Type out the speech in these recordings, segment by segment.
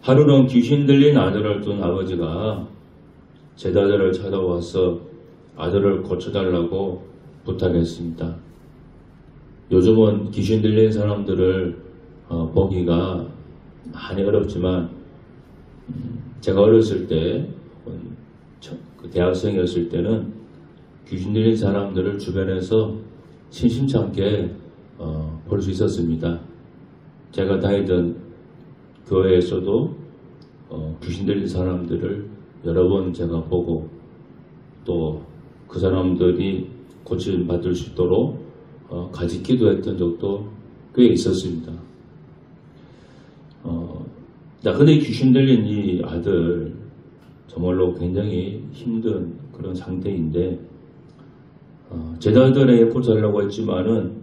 하루는 귀신 들린 아들을 둔 아버지가 제자들을 찾아와서 아들을 고쳐달라고 부탁했습니다. 요즘은 귀신 들린 사람들을 보기가 많이 어렵지만 제가 어렸을 때 대학생이었을 때는 귀신 들린 사람들을 주변에서 심심찮게 볼 수 있었습니다. 제가 다니던 교회에서도 귀신 들린 사람들을 여러 번 제가 보고 또 그 사람들이 고침 받을 수 있도록 같이 기도했던 적도 꽤 있었습니다. 근데 귀신 들린 이 아들 정말로 굉장히 힘든 그런 상태인데 제자들에게 고쳐달라고 했지만은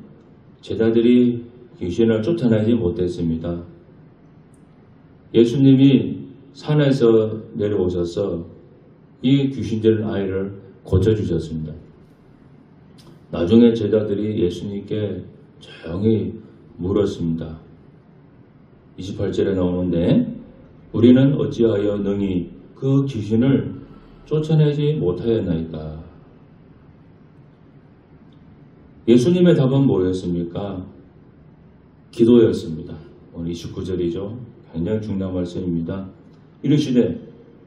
제자들이 귀신을 쫓아내지 못했습니다. 예수님이 산에서 내려오셔서 이 귀신 들린 아이를 고쳐주셨습니다. 나중에 제자들이 예수님께 조용히 물었습니다. 28절에 나오는데 우리는 어찌하여 능히 그 귀신을 쫓아내지 못하였나이까. 예수님의 답은 뭐였습니까? 기도였습니다. 오늘 29절이죠. 굉장히 중요한 말씀입니다. 이르시되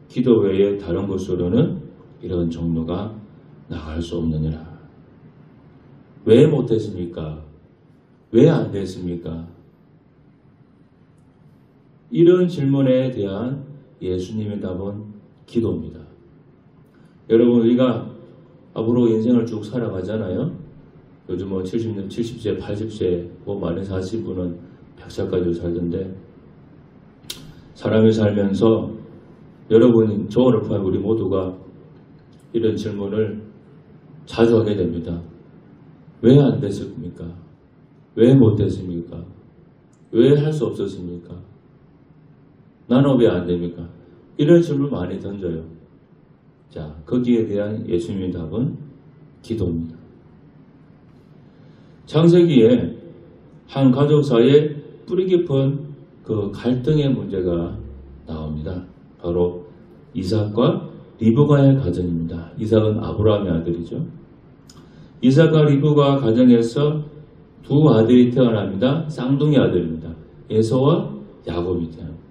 기도 외에 다른 것으로는 이런 종로가 나갈 수 없느니라. 왜 못했습니까? 왜 안 됐습니까? 이런 질문에 대한 예수님의 답은 기도입니다. 여러분 우리가 앞으로 인생을 쭉 살아가잖아요. 요즘 70년, 70세, 80세, 많이 40분은 100살까지 살던데 사람이 살면서 여러분, 저를 포함해 우리 모두가 이런 질문을 자주 하게 됩니다. 왜 안 됐습니까? 왜 못됐습니까? 왜 할 수 없었습니까? 나는 왜 안 됩니까? 이런 질문 많이 던져요. 자, 거기에 대한 예수님의 답은 기도입니다. 창세기에 한 가족 사이에 뿌리 깊은 그 갈등의 문제가 나옵니다. 바로 이삭과 리브가의 가정입니다. 이삭은 아브라함의 아들이죠. 이삭과 리브가 가정에서 두 아들이 태어납니다. 쌍둥이 아들입니다. 에서와 야곱이 태어납니다.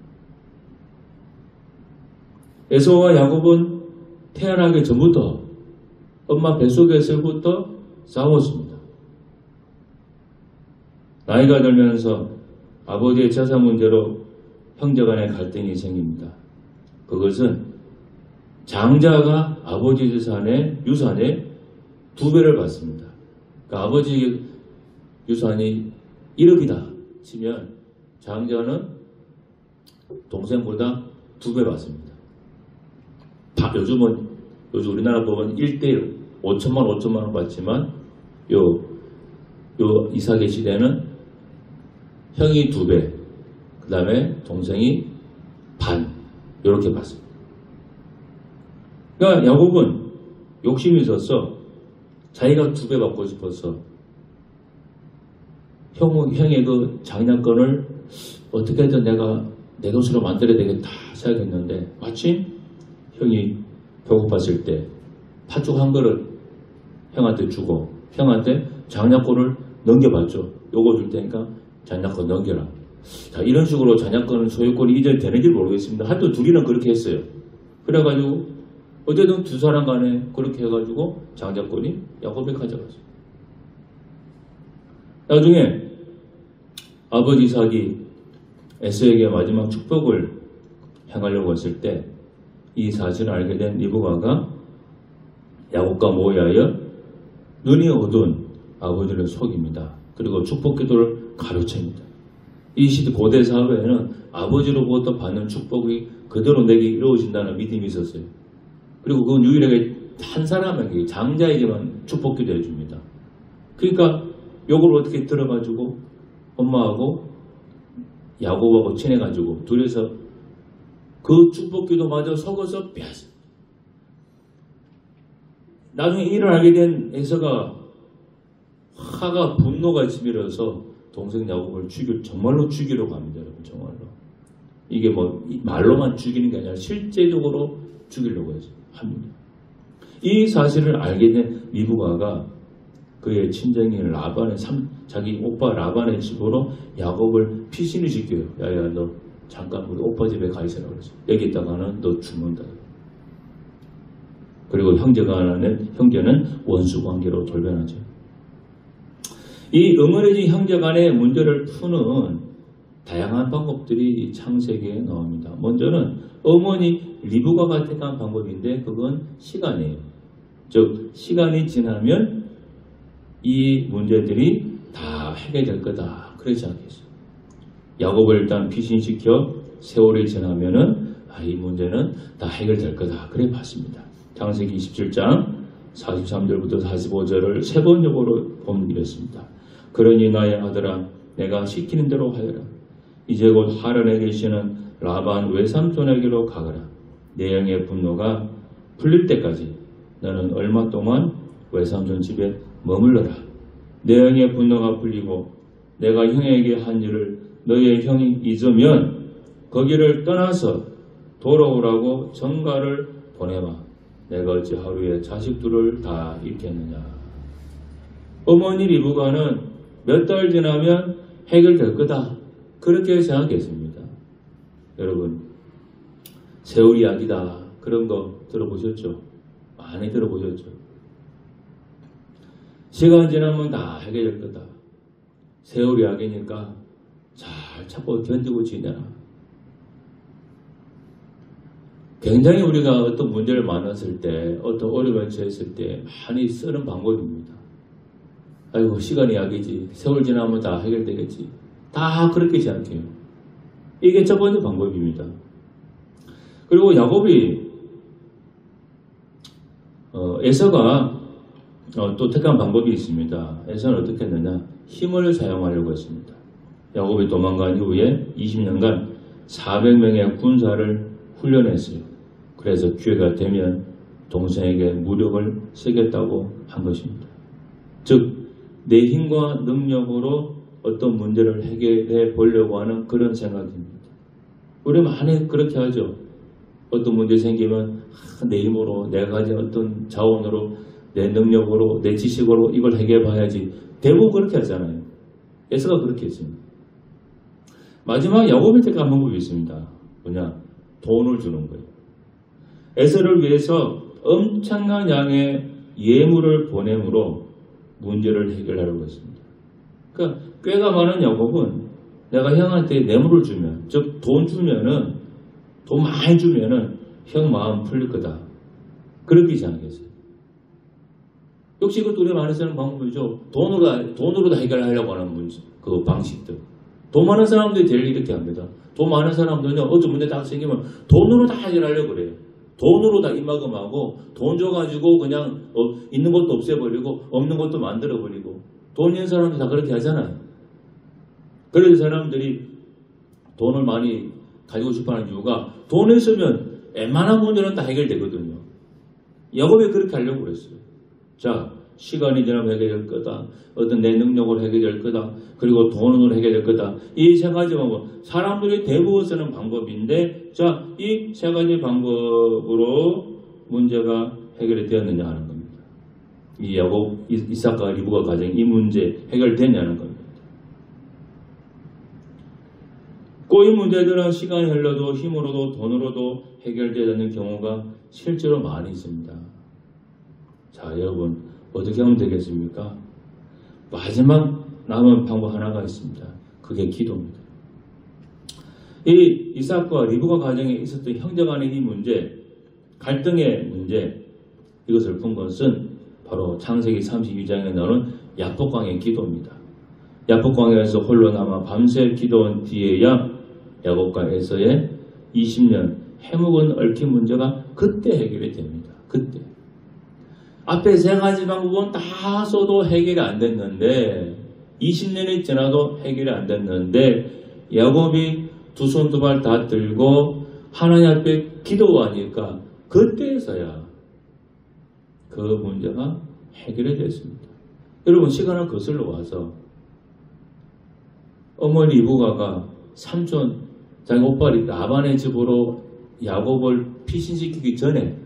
에서와 야곱은 태어나기 전부터 엄마 뱃속에서부터 싸웠습니다. 나이가 들면서 아버지의 재산 문제로 형제 간의 갈등이 생깁니다. 그것은 장자가 아버지 재산의 유산의 2배를 받습니다. 그러니까 아버지 유산이 1억이다 치면 장자는 동생보다 2배 받습니다. 요즘 우리나라 법은 1대1 5천만 원 받지만 요 이삭의 시대는 형이 2배 그 다음에 동생이 반 이렇게 받습니다. 그러니까 야곱은 욕심이 있어서 자기가 2배 받고 싶어서 형의 그 장약권을 어떻게든 내가 내 것으로 만들어야 되겠다 생각했는데 마침 형이 배고팠을 때 팥죽 한 그릇 형한테 주고 형한테 장약권을 넘겨봤죠. 요거 줄 테니까 장약권 넘겨라. 자, 이런 식으로 장약권 소유권이 이전에 되는지 모르겠습니다. 하여튼 둘이는 그렇게 했어요. 그래가지고 어쨌든 두 사람 간에 그렇게 해가지고 장자권이 야곱이 가져갔어요. 나중에 아버지 이삭이 에서에게 마지막 축복을 행하려고 했을 때 이 사실을 알게 된 리브가가 야곱과 모의하여 눈이 어두운 아버지를 속입니다. 그리고 축복 기도를 가로챕니다. 이 시대 고대 사회에는 아버지로부터 받는 축복이 그대로 내게 이루어진다는 믿음이 있었어요. 그리고 그건 유일하게 한 사람에게 장자에게만 축복 기도해 줍니다. 그러니까 요걸 어떻게 들어가지고 엄마하고 야곱하고 친해가지고 둘이서 그 축복 기도마저 속어서 빼앗습니다. 나중에 이를 알게 된 에서가 화가 분노가 치밀어서 동생 야곱을 정말로 죽이려고 합니다. 여러분 정말로. 이게 뭐 말로만 죽이는 게 아니라 실제적으로 죽이려고 합니다. 이 사실을 알게 된 리브가가 그의 친정인 라반의 자기 오빠 라반의 집으로 야곱을 피신을 시켜요. 야야 너 잠깐 우리 오빠 집에 가 있으라 그러죠. 여기 있다가는 너 죽는다. 그리고 형제는 원수 관계로 돌변하죠. 이 응어리진 형제 간의 문제를 푸는 다양한 방법들이 창세기에 나옵니다. 먼저는 어머니 리브가가 택한 방법인데 그건 시간이에요. 즉 시간이 지나면 이 문제들이 다 해결될 거다. 그러지 않겠어요. 야곱을 일단 피신시켜 세월이 지나면은 이 문제는 다 해결될 거다. 그래 봤습니다. 창세기 27장 43절부터 45절을 세 번역으로 보면 이렇습니다. 그러니 나의 아들아 내가 시키는 대로 하여라. 이제 곧 하란에 계시는 라반 외삼촌에게로 가거라. 내 형의 분노가 풀릴 때까지 너는 얼마 동안 외삼촌 집에 머물러라. 내 형의 분노가 풀리고 내가 형에게 한 일을 너의 형이 잊으면 거기를 떠나서 돌아오라고 전가를 보내마. 내가 어찌 하루에 자식들을 다 잃겠느냐. 어머니 리브가는 몇 달 지나면 해결될 거다. 그렇게 생각했습니다. 여러분 세월 이야기다. 그런 거 들어보셨죠? 많이 들어보셨죠? 시간 지나면 다 해결될 거다. 세월 이야기니까 잘 참고 견디고 지내라. 굉장히 우리가 어떤 문제를 만났을 때, 어떤 어려움에 처했을 때 많이 쓰는 방법입니다. 아이고 시간이 약이지. 세월 지나면 다 해결되겠지. 다 그렇게 생각해요. 이게 첫 번째 방법입니다. 그리고 야곱이 에서가 또 택한 방법이 있습니다. 에서는 어떻게 했느냐? 힘을 사용하려고 했습니다. 야곱이 도망간 이후에 20년간 400명의 군사를 훈련했어요. 그래서 기회가 되면 동생에게 무력을 쓰겠다고 한 것입니다. 즉 내 힘과 능력으로 어떤 문제를 해결해 보려고 하는 그런 생각입니다. 우리 많이 그렇게 하죠. 어떤 문제 생기면 내 힘으로 내가 가진 어떤 자원으로 내 능력으로 내 지식으로 이걸 해결해 봐야지. 대부분 그렇게 하잖아요. 에서가 그렇게 했습니다. 마지막 야곱이 택한 방법이 있습니다. 뭐냐? 돈을 주는 거예요. 에서를 위해서 엄청난 양의 예물을 보냄으로 문제를 해결하려고 했습니다. 그러니까 꽤가 많은 야곱은 내가 형한테 뇌물을 주면, 즉 돈 주면은, 돈 많이 주면은 형 마음 풀릴 거다. 그렇게 생각했어요. 역시 그것도 우리가 많이 쓰는 방법이죠. 돈으로 다 해결하려고 하는 문제, 그 방식들. 돈 많은 사람들이 제일 이렇게 합니다. 돈 많은 사람들은요, 어떤 문제 딱 생기면 돈으로 다 해결하려고 그래요. 돈으로 다 입막음하고 돈 줘가지고 그냥 있는 것도 없애버리고 없는 것도 만들어버리고 돈 있는 사람들 다 그렇게 하잖아요. 그래서 사람들이 돈을 많이 가지고 싶어하는 이유가 돈 있으면 웬만한 문제는 다 해결되거든요. 야곱이 그렇게 하려고 그랬어요. 자, 시간이 지나면 해결될 거다. 어떤 내 능력으로 해결될 거다. 그리고 돈으로 해결될 거다. 이 세 가지 방법. 사람들이 대부분 쓰는 방법인데, 자, 이 세 가지 방법으로 문제가 해결이 되었느냐 하는 겁니다. 이 야곱, 이삭과 리브가 가진 이 문제 해결됐냐는 겁니다. 이 문제들은 시간이 흘러도 힘으로도 돈으로도 해결되지 않는 경우가 실제로 많이 있습니다. 자, 여러분 어떻게 하면 되겠습니까? 마지막 남은 방법 하나가 있습니다. 그게 기도입니다. 이 이삭과 리브가 가정에 있었던 형제간의 이 문제, 갈등의 문제, 이것을 푼 것은 바로 창세기 32장에 나오는 야복강의 기도입니다. 야복강에서 홀로 남아 밤새 기도한 뒤에야 야곱과 에서의 20년 해묵은 얽힌 문제가 그때 해결이 됩니다. 그때. 앞에 세 가지 방법은 다 써도 해결이 안 됐는데 20년이 지나도 해결이 안 됐는데 야곱이 두 손 두 발 다 들고 하나님 앞에 기도하니까 그때에서야 그 문제가 해결이 됐습니다. 여러분 시간을 거슬러 와서 어머니 리브가가 삼촌 자기 오빠리 라반의 집으로 야곱을 피신시키기 전에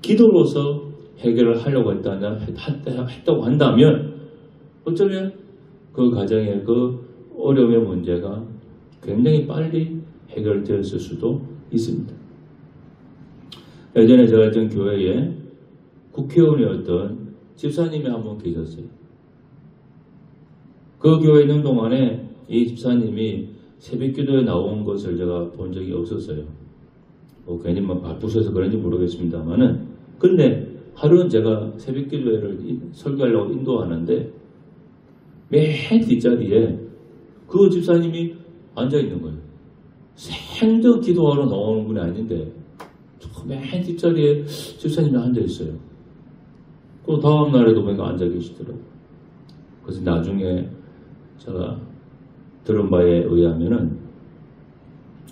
기도로서 해결을 하려고 했다고 한다면 어쩌면 그 가정의 그 어려움의 문제가 굉장히 빨리 해결되었을 수도 있습니다. 예전에 제가 있던 교회에 국회의원이었던 집사님이 한 분 계셨어요. 그 교회에 있는 동안에 이 집사님이 새벽기도에 나온 것을 제가 본 적이 없었어요. 뭐 괜히 바쁘셔서 그런지 모르겠습니다만은, 근데 하루는 제가 새벽기도회를 설교하려고 인도하는데 맨 뒷자리에 그 집사님이 앉아 있는 거예요. 생전 기도하러 나오는 분이 아닌데 맨 뒷자리에 집사님이 앉아 있어요. 또 다음 날에도 보니까 앉아 계시더라고요. 그래서 나중에 제가 들은 바에 의하면은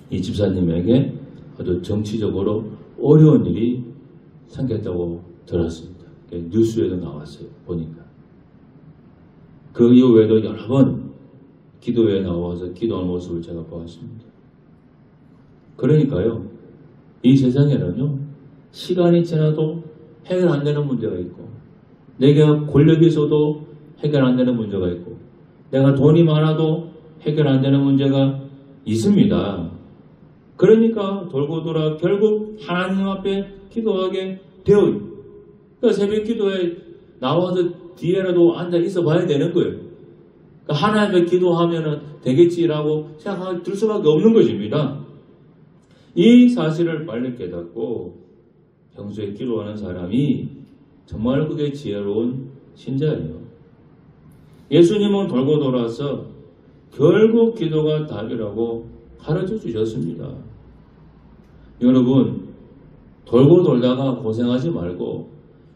이 집사님에게 아주 정치적으로 어려운 일이 생겼다고 들었습니다. 뉴스에도 나왔어요. 보니까. 그 이후에도 여러 번 기도에 나와서 기도하는 모습을 제가 보았습니다. 그러니까요, 이 세상에는요, 시간이 지나도 해결 안 되는 문제가 있고, 내가 권력이 있어도 해결 안 되는 문제가 있고, 내가 돈이 많아도 해결 안 되는 문제가 있습니다. 그러니까 돌고 돌아 결국 하나님 앞에 기도하게 되어요. 그러니까 새벽 기도에 나와서 뒤에라도 앉아 있어 봐야 되는 거예요. 그러니까 하나님 앞에 기도하면 되겠지라고 생각할 수밖에 없는 것입니다. 이 사실을 빨리 깨닫고 평소에 기도하는 사람이 정말 그게 지혜로운 신자예요. 예수님은 돌고 돌아서 결국 기도가 답이라고 가르쳐 주셨습니다. 여러분, 돌고 돌다가 고생하지 말고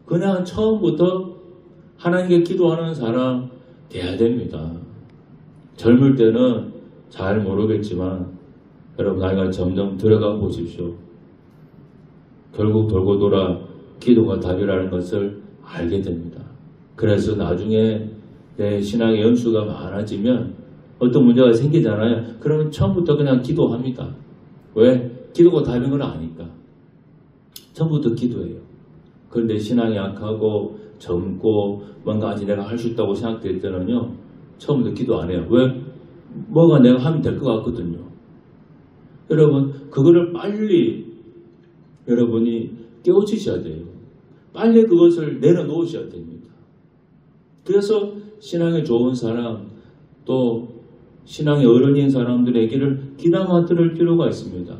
그냥 처음부터 하나님께 기도하는 사람 돼야 됩니다. 젊을 때는 잘 모르겠지만 여러분, 나이가 점점 들어가 보십시오. 결국 돌고 돌아 기도가 답이라는 것을 알게 됩니다. 그래서 나중에 내 신앙의 연수가 많아지면 어떤 문제가 생기잖아요. 그러면 처음부터 그냥 기도합니다. 왜? 기도가 답인 걸 아니까. 처음부터 기도해요. 그런데 신앙이 약하고 젊고 뭔가 아직 내가 할 수 있다고 생각될 때는요, 처음부터 기도 안 해요. 왜? 뭐가 내가 하면 될 것 같거든요. 여러분, 그거를 빨리 여러분이 깨우치셔야 돼요. 빨리 그것을 내려놓으셔야 됩니다. 그래서 신앙에 좋은 사람, 또 신앙의 어른인 사람들에게를 귀담아 들을 필요가 있습니다.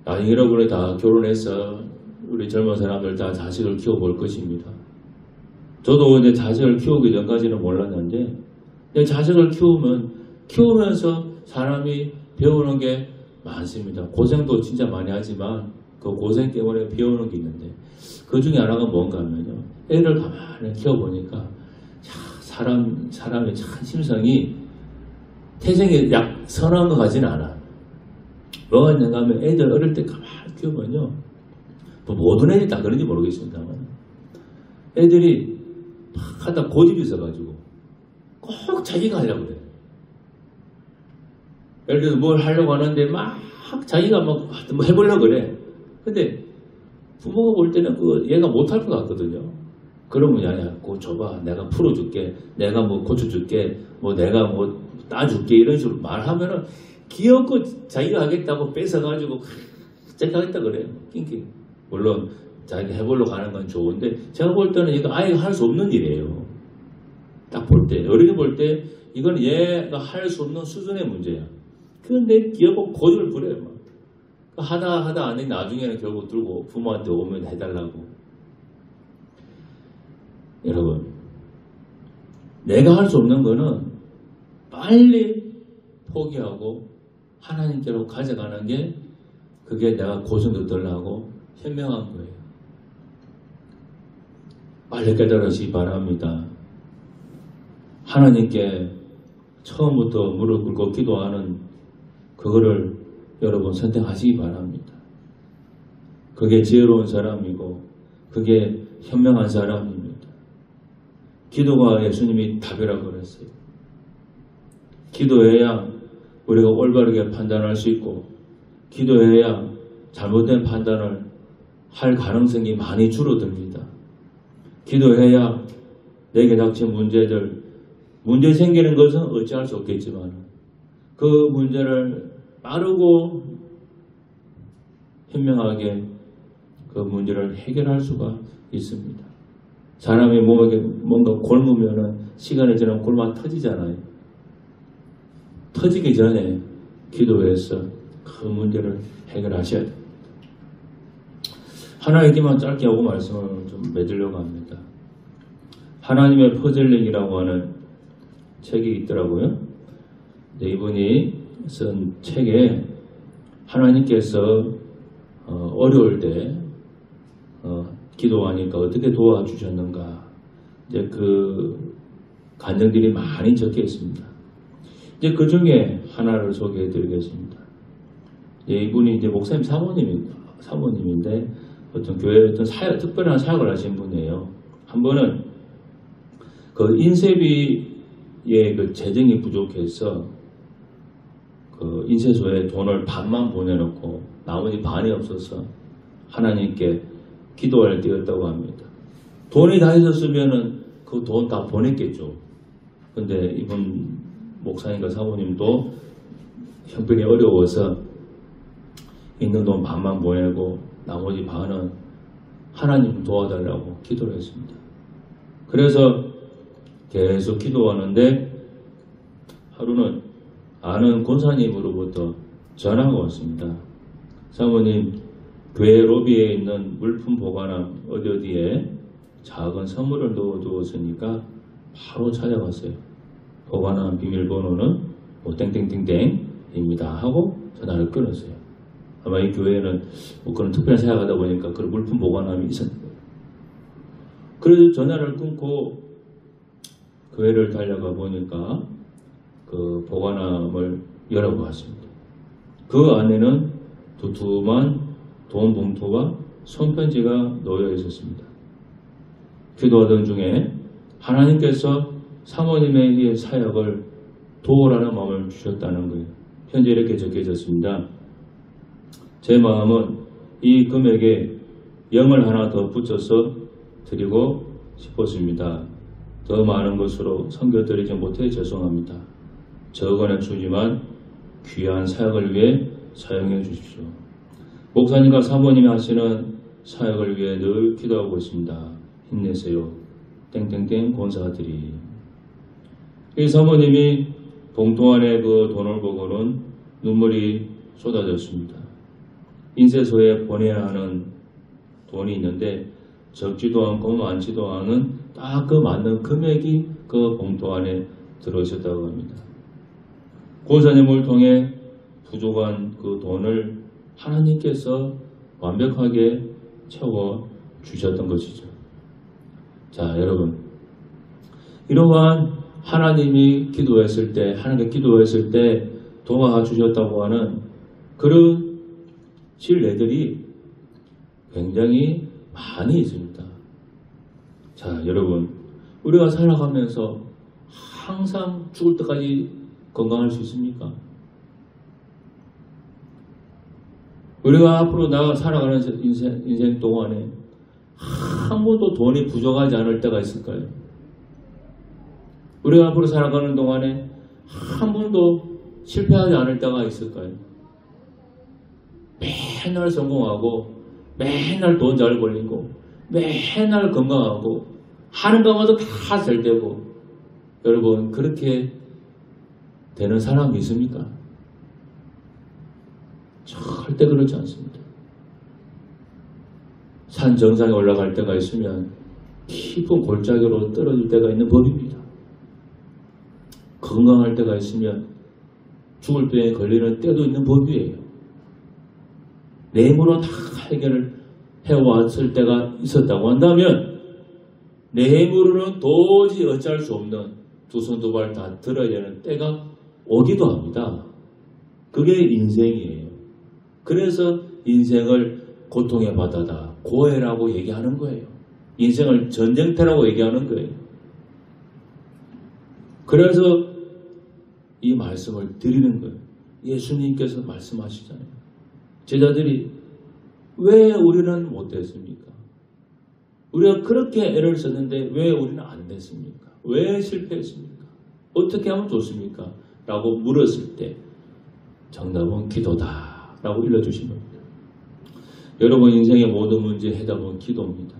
나중에 여러분이 다 결혼해서 우리 젊은 사람들 다 자식을 키워볼 것입니다. 저도 이제 자식을 키우기 전까지는 몰랐는데, 내 자식을 키우면서 사람이 배우는 게 많습니다. 고생도 진짜 많이 하지만 그 고생 때문에 배우는 게 있는데, 그 중에 하나가 뭔가 하면요, 애를 가만히 키워보니까 사람의 참 심성이 태생이 선한 것 같지는 않아. 뭐가 있는가 하면 애들 어릴 때 가만히 키우면요, 뭐 모든 애들이 다 그런지 모르겠습니다만 애들이 막 하다 고집이 있어가지고 꼭 자기가 하려고 그래. 예를 들어서 뭘 하려고 하는데 막 자기가 뭐 해보려고 그래. 근데 부모가 볼 때는 얘가 못할 것 같거든요. 그러면 야, 그거 줘봐. 내가 풀어줄게. 내가 뭐 고쳐줄게. 뭐 내가 뭐 따줄게. 이런 식으로 말하면은 귀엽고 자기가 하겠다고 뺏어가지고 자기가 하겠다 그래요. 낑낑. 물론 자기가 해보려고 하는 건 좋은데 제가 볼 때는 이거 아이가 할 수 없는 일이에요. 딱 볼 때. 어린이 볼 때 이건 얘가 할 수 없는 수준의 문제야. 그런데 귀엽고 고집을 부려요. 막. 하다 아니 나중에는 결국 들고 부모한테 오면 해달라고. 여러분, 내가 할 수 없는 거는 빨리 포기하고 하나님께로 가져가는 게 그게 내가 고생도 덜 하고 현명한 거예요. 빨리 깨달으시기 바랍니다. 하나님께 처음부터 무릎 꿇고 기도하는 그거를 여러분 선택하시기 바랍니다. 그게 지혜로운 사람이고 그게 현명한 사람입니다. 기도가 예수님이 답이라고 그랬어요. 기도해야 우리가 올바르게 판단할 수 있고 기도해야 잘못된 판단을 할 가능성이 많이 줄어듭니다. 기도해야 내게 닥친 문제 생기는 것은 어찌할 수 없겠지만 그 문제를 빠르고 현명하게 그 문제를 해결할 수가 있습니다. 사람이 몸에 뭔가 곪으면은 시간이 지나면 골마 터지잖아요. 터지기 전에 기도해서 그 문제를 해결하셔야 됩니다. 하나 얘기만 짧게 하고 말씀을 좀 맺으려고 합니다. 하나님의 퍼즐링이라고 하는 책이 있더라고요. 이분이 쓴 책에 하나님께서 어려울 때 기도하니까 어떻게 도와주셨는가 이제 그 간증들이 많이 적혀 있습니다. 이제 그 중에 하나를 소개해 드리겠습니다. 이분이 이제 목사님 사모님인데 어떤 교회에 어떤 특별한 사역을 하신 분이에요. 한 번은 그 인쇄비의 그 재정이 부족해서 그 인쇄소에 돈을 반만 보내놓고 나머지 반이 없어서 하나님께 기도할 때였다고 합니다. 돈이 다 있었으면은 그 돈 다 보냈겠죠. 근데 이분 목사님과 사모님도 형편이 어려워서 있는 돈 반만 보내고 나머지 반은 하나님 도와달라고 기도를 했습니다. 그래서 계속 기도하는데 하루는 아는 권사님으로부터 전화가 왔습니다. 사모님, 교회 로비에 있는 물품 보관함 어디에 작은 선물을 넣어두었으니까 바로 찾아갔어요. 보관함 비밀번호는 뭐 땡땡땡땡입니다 하고 전화를 끊었어요. 아마 이 교회에는 뭐 그런 특별한 사역하다 보니까 그런 물품 보관함이 있었는 거예요. 그래서 전화를 끊고 교회를 달려가 보니까 그 보관함을 열어보았습니다. 그 안에는 두툼한 돈 봉투와 손편지가 놓여 있었습니다. 기도하던 중에 하나님께서 사모님의 이 사역을 도우라는 마음을 주셨다는 거예요. 편지에 이렇게 적혀졌습니다. 제 마음은 이 금액에 0을 하나 더 붙여서 드리고 싶었습니다. 더 많은 것으로 섬겨드리지 못해 죄송합니다. 적은 액수지만 귀한 사역을 위해 사용해 주십시오. 목사님과 사모님이 하시는 사역을 위해 늘 기도하고 있습니다. 힘내세요. 땡땡땡 권사들이. 이 사모님이 봉투 안에 그 돈을 보고는 눈물이 쏟아졌습니다. 인쇄소에 보내야 하는 돈이 있는데 적지도 않고 많지도 않은 딱 그 맞는 금액이 그 봉투 안에 들어있었다고 합니다. 권사님을 통해 부족한 그 돈을 하나님께서 완벽하게 채워 주셨던 것이죠. 자, 여러분, 이러한 하나님이 기도했을 때, 하나님께 기도했을 때 도와주셨다고 하는 그런 신뢰들이 굉장히 많이 있습니다. 자, 여러분, 우리가 살아가면서 항상 죽을 때까지 건강할 수 있습니까? 우리가 앞으로 살아가는 인생 동안에 한 번도 돈이 부족하지 않을 때가 있을까요? 우리가 앞으로 살아가는 동안에 한 번도 실패하지 않을 때가 있을까요? 맨날 성공하고 맨날 돈 잘 벌리고 맨날 건강하고 하는 것마다 다 잘 되고 여러분 그렇게 되는 사람이 있습니까? 절대 그렇지 않습니다. 산 정상에 올라갈 때가 있으면 깊은 골짜기로 떨어질 때가 있는 법입니다. 건강할 때가 있으면 죽을 병에 걸리는 때도 있는 법이에요. 내 힘으로 다 해결을 해왔을 때가 있었다고 한다면 내 힘으로는 도저히 어찌할 수 없는 두 손 두 발 다 들어야 되는 때가 오기도 합니다. 그게 인생이에요. 그래서 인생을 고통의 바다다, 고해라고 얘기하는 거예요. 인생을 전쟁터라고 얘기하는 거예요. 그래서 이 말씀을 드리는 거예요. 예수님께서 말씀하시잖아요. 제자들이 왜 우리는 못됐습니까? 우리가 그렇게 애를 썼는데 왜 우리는 안 됐습니까? 왜 실패했습니까? 어떻게 하면 좋습니까? 라고 물었을 때 정답은 기도다 라고 일러주신 겁니다. 여러분 인생의 모든 문제의 해답은 기도입니다.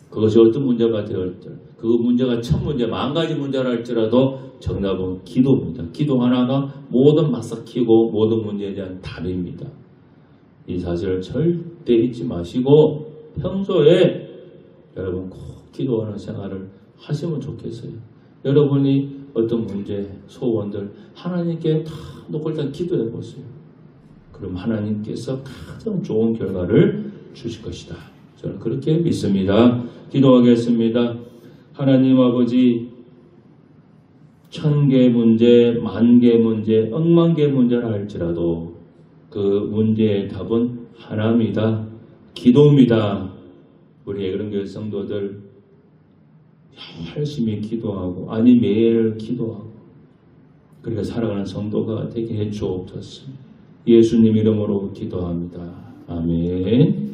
그것이 어떤 문제가 되었든 그 문제가 첫 문제, 만 가지 문제라 할지라도 정답은 기도입니다. 기도 하나가 모든 맞삭히고 모든 문제에 대한 답입니다. 이 사실을 절대 잊지 마시고 평소에 여러분 꼭 기도하는 생활을 하시면 좋겠어요. 여러분이 어떤 문제, 소원들 하나님께 다 놓고 일단 기도해 보세요. 그럼 하나님께서 가장 좋은 결과를 주실 것이다. 저는 그렇게 믿습니다. 기도하겠습니다. 하나님 아버지, 1000개 문제, 10,000개 문제, 10,000개 문제라 할지라도 그 문제의 답은 하나입니다. 기도입니다. 우리 그런 교회 성도들 열심히 기도하고 아니 매일 기도하고 그렇게 살아가는 성도가 되게 해 주옵소서. 예수님 이름으로 기도합니다. 아멘.